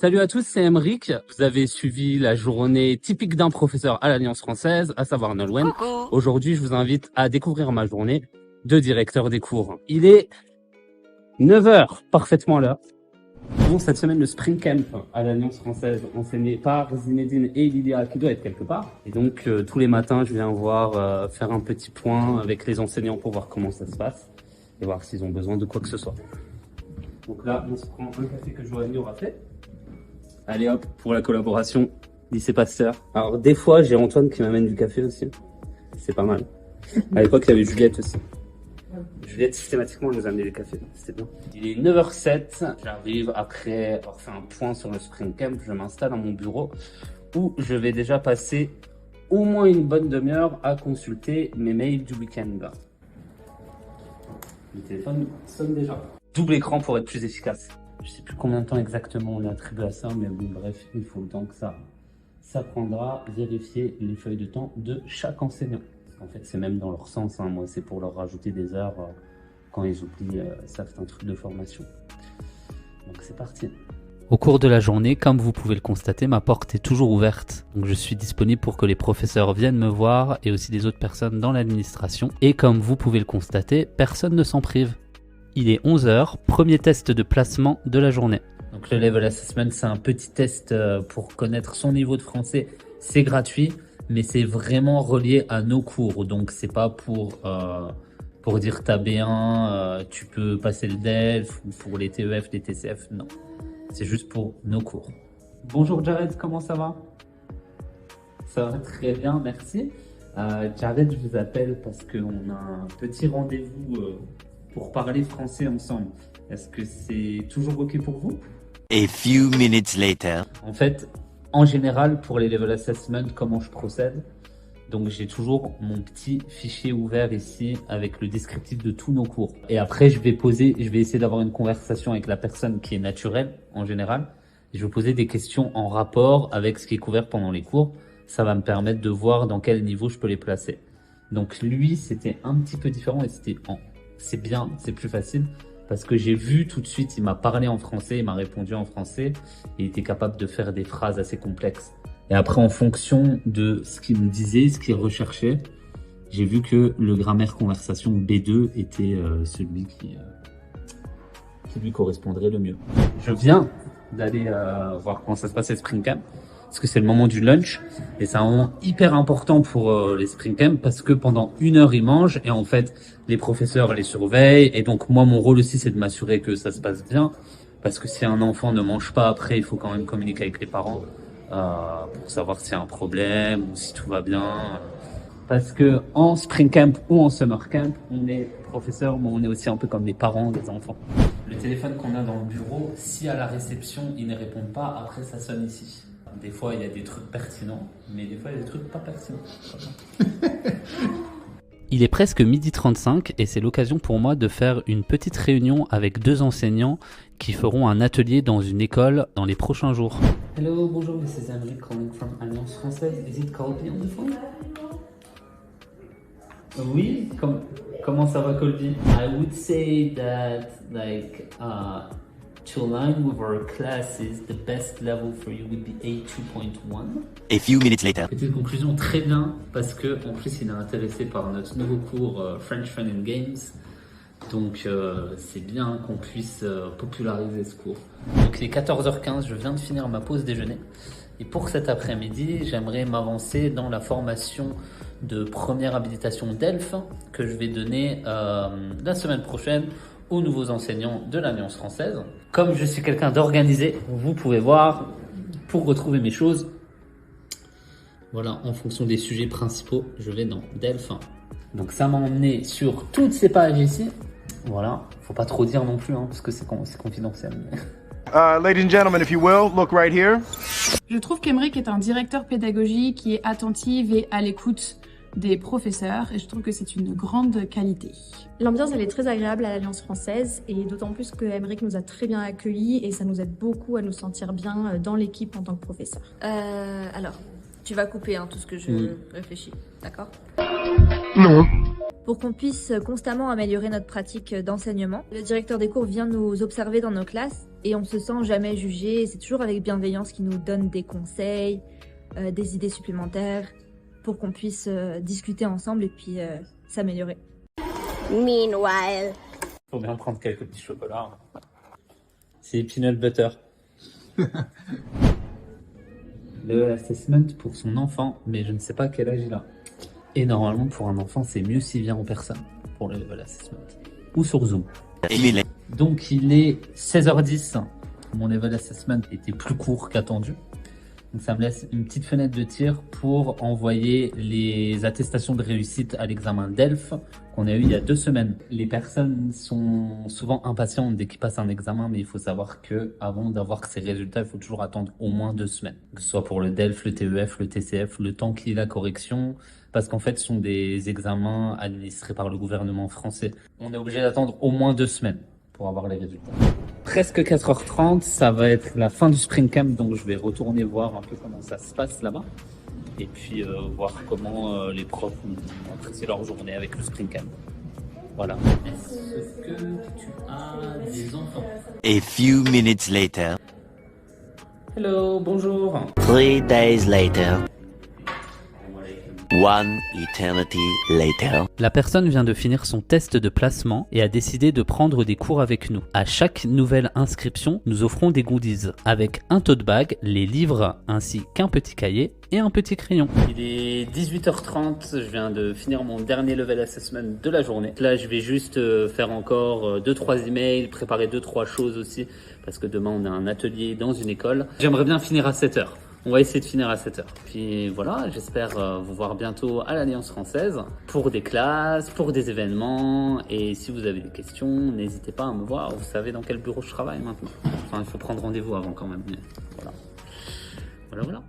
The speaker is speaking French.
Salut à tous, c'est Emeric. Vous avez suivi la journée typique d'un professeur à l'Alliance française, à savoir Nolwenn. Aujourd'hui, je vous invite à découvrir ma journée de directeur des cours. Il est 9 h, parfaitement là. Bon, cette semaine, le Spring Camp à l'Alliance française, enseigné par Zinedine et Lilia, qui doit être quelque part. Et donc, tous les matins, je viens faire un petit point avec les enseignants pour voir comment ça se passe et voir s'ils ont besoin de quoi que ce soit. Donc là, on se prend un café que Joanie aura fait. Allez hop, pour la collaboration, lycée Pasteur. Alors des fois, j'ai Antoine qui m'amène du café aussi. C'est pas mal. À l'époque, il y avait Juliette aussi. Juliette, systématiquement, elle nous amenait du café. C'était bien. Il est 9 h 07. J'arrive après avoir fait un point sur le Spring Camp. Je m'installe dans mon bureau où je vais déjà passer au moins une bonne demi-heure à consulter mes mails du week-end. Le téléphone sonne déjà. Double écran pour être plus efficace. Je sais plus combien de temps exactement on est attribué à ça, mais bon, bref, il faut le temps que ça prendra. Vérifier les feuilles de temps de chaque enseignant. Parce qu'en fait, c'est même dans leur sens. Moi, c'est pour leur rajouter des heures quand ils oublient certains trucs de formation. Donc, c'est parti. Au cours de la journée, comme vous pouvez le constater, ma porte est toujours ouverte. Donc je suis disponible pour que les professeurs viennent me voir et aussi des autres personnes dans l'administration. Et comme vous pouvez le constater, personne ne s'en prive. Il est 11 h, premier test de placement de la journée. Donc le Level Assessment, c'est un petit test pour connaître son niveau de français. C'est gratuit, mais c'est vraiment relié à nos cours. Donc c'est pas pour dire t'as B1, tu peux passer le DELF, ou pour les TEF, les TCF, non. C'est juste pour nos cours. Bonjour Jared, comment ça va? Ça va très bien, merci. Jared, je vous appelle parce qu'on a un petit rendez-vous pour parler français ensemble. Est-ce que c'est toujours OK pour vous? A few minutes later. En fait, en général, pour les level assessment, comment je procède? Donc, j'ai toujours mon petit fichier ouvert ici avec le descriptif de tous nos cours. Et après, je vais essayer d'avoir une conversation avec la personne qui est naturelle, en général. Et je vais poser des questions en rapport avec ce qui est couvert pendant les cours. Ça va me permettre de voir dans quel niveau je peux les placer. Donc, lui, c'était un petit peu différent et c'est bien, c'est plus facile parce que j'ai vu tout de suite, il m'a parlé en français, il m'a répondu en français et il était capable de faire des phrases assez complexes. Et après, en fonction de ce qu'il me disait, ce qu'il recherchait, j'ai vu que le grammaire conversation B2 était celui qui lui correspondrait le mieux. Je viens d'aller voir comment ça se passe à Spring Camp parce que c'est le moment du lunch et c'est un moment hyper important pour les Spring Camp parce que pendant 1 heure ils mangent et en fait les professeurs les surveillent et donc moi mon rôle aussi c'est de m'assurer que ça se passe bien parce que si un enfant ne mange pas après il faut quand même communiquer avec les parents pour savoir s'il y a un problème ou si tout va bien parce que en Spring Camp ou en Summer Camp on est professeur mais on est aussi un peu comme les parents des enfants. Le téléphone qu'on a dans le bureau, si à la réception ils ne répondent pas, après ça sonne ici. Des fois, il y a des trucs pertinents, mais des fois, il y a des trucs pas pertinents. Il est presque 12h35 et c'est l'occasion pour moi de faire une petite réunion avec 2 enseignants qui feront un atelier dans une école dans les prochains jours. Hello, bonjour, this is Emily calling from Alliance Française. Is it Colby on the phone? Oui, comment ça va Colby? I would say that to align with our classes, the best level for you would be A2.1. A few minutes later. Petite conclusion, très bien, parce que en plus il est intéressé par notre nouveau cours French Fun and Games. Donc c'est bien qu'on puisse populariser ce cours. Donc il est 14h15, je viens de finir ma pause déjeuner. Et pour cet après-midi, j'aimerais m'avancer dans la formation de première habilitation DELF que je vais donner la semaine prochaine aux nouveaux enseignants de l'Alliance française. Comme je suis quelqu'un d'organisé, vous pouvez voir, pour retrouver mes choses, voilà, en fonction des sujets principaux, je vais dans DELF 1. Donc ça m'a emmené sur toutes ces pages ici. Voilà, faut pas trop dire non plus, parce que c'est confidentiel. Ladies and gentlemen, if you will, look right here. Je trouve qu'Emeric est un directeur pédagogique qui est attentif et à l'écoute des professeurs et je trouve que c'est une grande qualité. L'ambiance elle est très agréable à l'Alliance française et d'autant plus que Emeric nous a très bien accueillis et ça nous aide beaucoup à nous sentir bien dans l'équipe en tant que professeur. Alors, tu vas couper tout ce que je réfléchis, d'accord? Non. Pour qu'on puisse constamment améliorer notre pratique d'enseignement, le directeur des cours vient nous observer dans nos classes et on se sent jamais jugé. C'est toujours avec bienveillance qu'ils nous donnent des conseils, des idées supplémentaires pour qu'on puisse discuter ensemble et puis s'améliorer. Meanwhile. Faut bien prendre quelques petits chocolats. C'est peanut butter. Le assessment pour son enfant, mais je ne sais pas quel âge il a. Et normalement, pour un enfant, c'est mieux s'il vient en personne pour le level assessment. Ou sur Zoom. Emile. Donc il est 16h10. Mon level assessment était plus court qu'attendu. Donc ça me laisse une petite fenêtre de tir pour envoyer les attestations de réussite à l'examen DELF qu'on a eu il y a 2 semaines. Les personnes sont souvent impatientes dès qu'ils passent un examen, mais il faut savoir que avant d'avoir ces résultats, il faut toujours attendre au moins 2 semaines. Que ce soit pour le DELF, le TEF, le TCF, le temps qu'il y ait la correction, parce qu'en fait ce sont des examens administrés par le gouvernement français. On est obligé d'attendre au moins 2 semaines pour avoir les résultats. Presque 4h30, ça va être la fin du Spring Camp, donc je vais retourner voir un peu comment ça se passe là-bas. Et puis voir comment les profs ont apprécié leur journée avec le Spring Camp. Voilà. Est-ce que tu as des enfants? A few minutes later. Hello, bonjour. 3 days later. 1 eternity later. La personne vient de finir son test de placement et a décidé de prendre des cours avec nous. À chaque nouvelle inscription, nous offrons des goodies avec un tote bag, les livres ainsi qu'un petit cahier et un petit crayon. Il est 18h30, je viens de finir mon dernier level assessment de la journée. Là, je vais juste faire encore 2-3 emails, préparer 2-3 choses aussi parce que demain on a un atelier dans une école. J'aimerais bien finir à 7h. On va essayer de finir à 7h. Puis voilà, j'espère vous voir bientôt à l'Alliance française pour des classes, pour des événements. Et si vous avez des questions, n'hésitez pas à me voir. Vous savez dans quel bureau je travaille maintenant. Enfin, il faut prendre rendez-vous avant quand même. Mais voilà. Voilà.